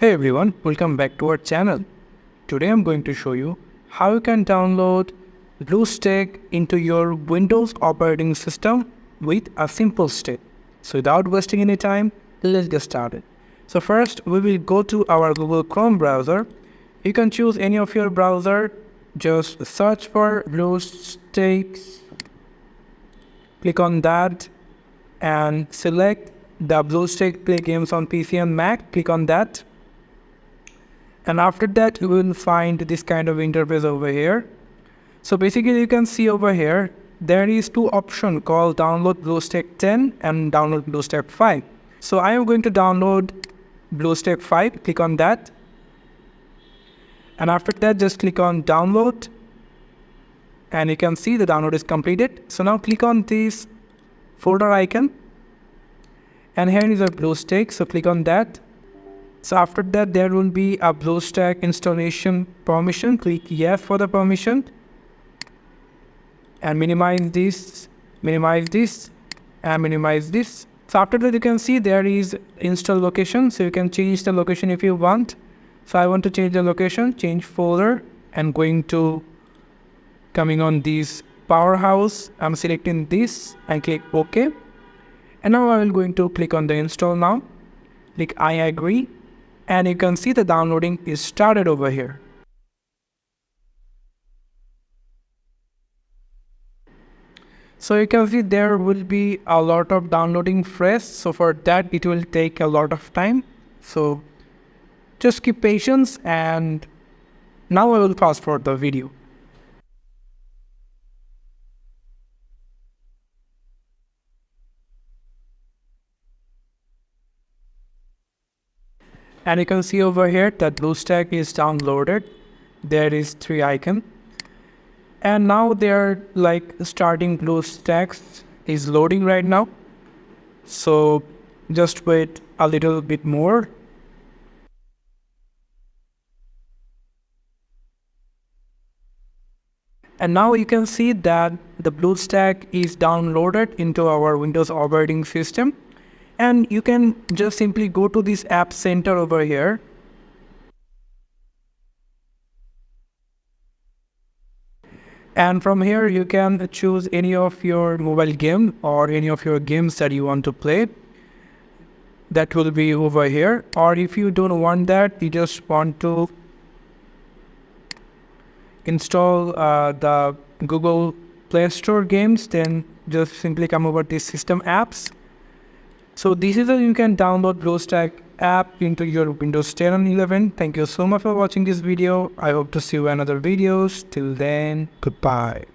Hey everyone, welcome back to our channel. Today I'm going to show you how you can download Bluestack into your Windows operating system with a simple step. So without wasting any time, let's get started. So first we will go to our Google Chrome browser. You can choose any of your browser. Just search for Bluestacks, click on that and select the Bluestack Play Games on PC and Mac. Click on that. And after that, you will find this kind of interface over here. So basically, you can see over here, there is two options called download Bluestack 10 and download Bluestack 5. So I am going to download Bluestack 5. Click on that. And after that, just click on download. And you can see the download is completed. So now click on this folder icon. And here is a Bluestack. So click on that. So after that, there will be a Bluestack installation permission. Click yes for the permission. And minimize this, and minimize this. So after that, you can see there is install location. So you can change the location if you want. So I want to change the location, change folder, and coming on this powerhouse. I'm selecting this and click OK. And now I will going to click on the install now. Click I agree. And you can see the downloading is started over here. So you can see there will be a lot of downloading fresh. So for that, it will take a lot of time. So just keep patience, and now I will fast forward the video. And you can see over here that Bluestack is downloaded. There is 3 icons. And now they're like starting Bluestacks is loading right now. So just wait a little bit more. And now you can see that the Bluestack is downloaded into our Windows operating system. And you can just simply go to this app center over here. And from here, you can choose any of your mobile game or any of your games that you want to play. That will be over here. Or if you don't want that, you just want to install the Google Play Store games, then just simply come over to system apps. So this is how you can download Bluestack app into your Windows 10 and 11. Thank you so much for watching this video. I hope to see you in other videos. Till then, goodbye.